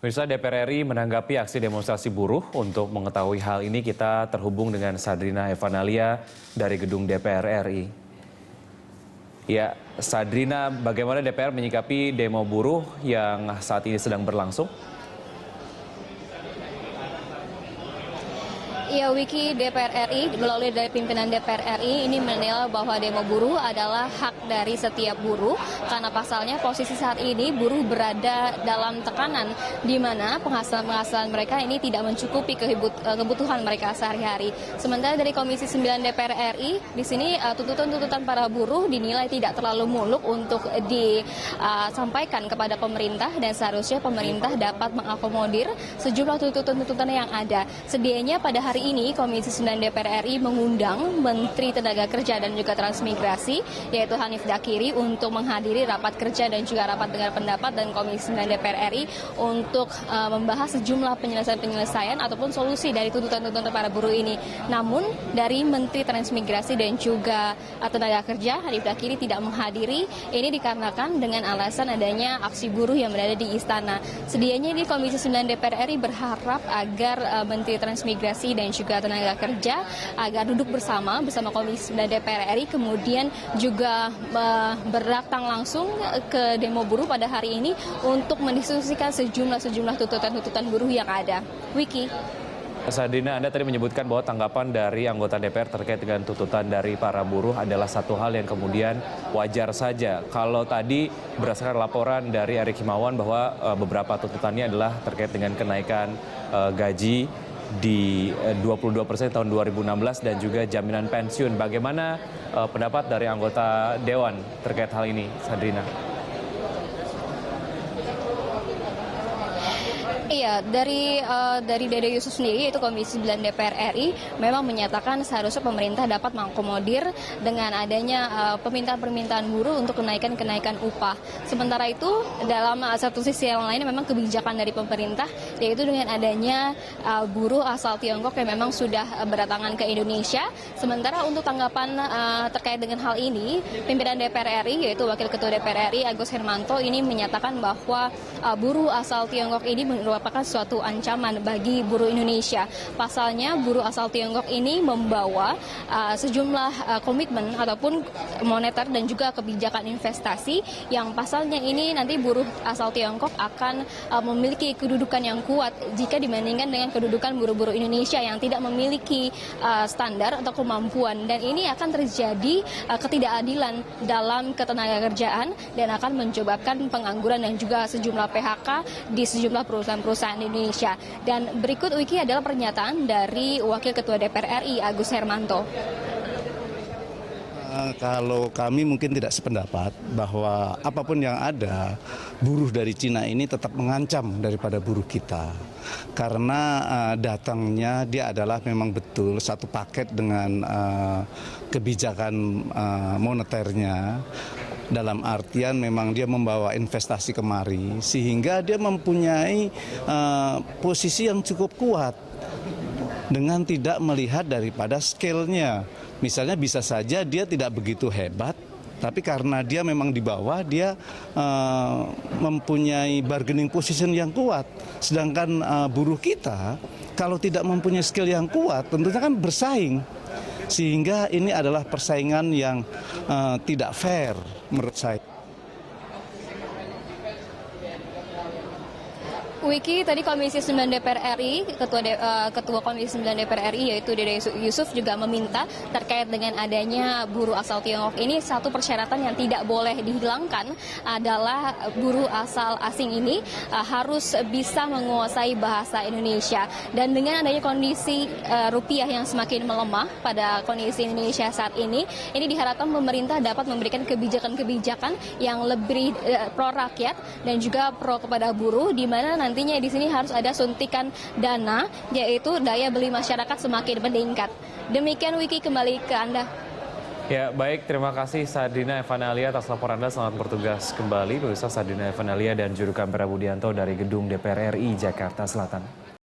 Pemirsa, DPR RI menanggapi aksi demonstrasi buruh. Untuk mengetahui hal ini kita terhubung dengan Sadrina Evanalia dari gedung DPR RI. Ya, Sadrina, bagaimana DPR menyikapi demo buruh yang saat ini sedang berlangsung? Ya, Wiki, DPR RI melalui dari pimpinan DPR RI ini menilai bahwa demo buruh adalah hak dari setiap buruh karena pasalnya posisi saat ini buruh berada dalam tekanan di mana penghasilan mereka ini tidak mencukupi kebutuhan mereka sehari-hari. Sementara dari Komisi 9 DPR RI di sini tuntutan-tuntutan para buruh dinilai tidak terlalu muluk untuk disampaikan kepada pemerintah dan seharusnya pemerintah dapat mengakomodir sejumlah tuntutan-tuntutan yang ada. Sedianya pada hari ini Komisi 9 DPR RI mengundang Menteri Tenaga Kerja dan juga Transmigrasi yaitu Hanif Dakiri untuk menghadiri rapat kerja dan juga rapat dengar pendapat dan Komisi 9 DPR RI untuk membahas sejumlah penyelesaian ataupun solusi dari tuntutan-tuntutan para buruh ini. Namun dari Menteri Transmigrasi dan juga Tenaga Kerja Hanif Dakiri tidak menghadiri ini dikarenakan dengan alasan adanya aksi buruh yang berada di istana. Sedianya ini Komisi 9 DPR RI berharap agar Menteri Transmigrasi dan juga Tenaga Kerja agar duduk bersama Komisi 9 DPR RI kemudian juga berdatang langsung ke demo buruh pada hari ini untuk mendiskusikan sejumlah tuntutan buruh yang ada. Wiki. Sadrina, Anda tadi menyebutkan bahwa tanggapan dari anggota DPR terkait dengan tuntutan dari para buruh adalah satu hal yang kemudian wajar saja. Kalau tadi berdasarkan laporan dari Erick Himawan bahwa beberapa tuntutannya adalah terkait dengan kenaikan gaji di 22% tahun 2016 dan juga jaminan pensiun. Bagaimana pendapat dari anggota Dewan terkait hal ini, Sadrina? Iya, dari Dede Yusuf sendiri yaitu Komisi 9 DPR RI memang menyatakan seharusnya pemerintah dapat mengakomodir dengan adanya permintaan buruh untuk kenaikan upah. Sementara itu dalam satu sisi yang lain memang kebijakan dari pemerintah yaitu dengan adanya buruh asal Tiongkok yang memang sudah berdatangan ke Indonesia. Sementara untuk tanggapan terkait dengan hal ini, pimpinan DPR RI yaitu Wakil Ketua DPR RI Agus Hermanto ini menyatakan bahwa buruh asal Tiongkok ini merupakan suatu ancaman bagi buruh Indonesia. Pasalnya buruh asal Tiongkok ini membawa sejumlah komitmen ataupun moneter dan juga kebijakan investasi yang pasalnya ini nanti buruh asal Tiongkok akan memiliki kedudukan yang kuat jika dibandingkan dengan kedudukan buruh-buruh Indonesia yang tidak memiliki standar atau kemampuan, dan ini akan terjadi ketidakadilan dalam ketenagakerjaan dan akan menyebabkan pengangguran dan juga sejumlah PHK di sejumlah perusahaan di Indonesia. Dan berikut Wiki adalah pernyataan dari Wakil Ketua DPR RI Agus Hermanto. Kalau kami mungkin tidak sependapat bahwa apapun yang ada, buruh dari Cina ini tetap mengancam daripada buruh kita. Karena datangnya dia adalah memang betul satu paket dengan kebijakan moneternya. Dalam artian memang dia membawa investasi kemari sehingga dia mempunyai posisi yang cukup kuat dengan tidak melihat daripada scale-nya. Misalnya bisa saja dia tidak begitu hebat, tapi karena dia memang di bawah, dia mempunyai bargaining position yang kuat. Sedangkan buruh kita kalau tidak mempunyai skill yang kuat tentunya kan bersaing. Sehingga ini adalah persaingan yang tidak fair menurut saya. Wiki, tadi Komisi 9 DPR RI, Ketua Komisi 9 DPR RI yaitu Dede Yusuf juga meminta terkait dengan adanya buruh asal Tiongkok ini, satu persyaratan yang tidak boleh dihilangkan adalah buruh asal asing ini harus bisa menguasai bahasa Indonesia. Dan dengan adanya kondisi rupiah yang semakin melemah pada kondisi Indonesia saat ini diharapkan pemerintah dapat memberikan kebijakan-kebijakan yang lebih pro rakyat dan juga pro kepada buruh, di mana nantinya di sini harus ada suntikan dana, yaitu daya beli masyarakat semakin meningkat. Demikian Wiki, kembali ke Anda. Ya, baik, terima kasih Sadrina Evanalia atas laporan Anda. Selamat bertugas kembali. Pemirsa, Sadrina Evanalia dan juru kamera Budianto dari gedung DPR RI Jakarta Selatan.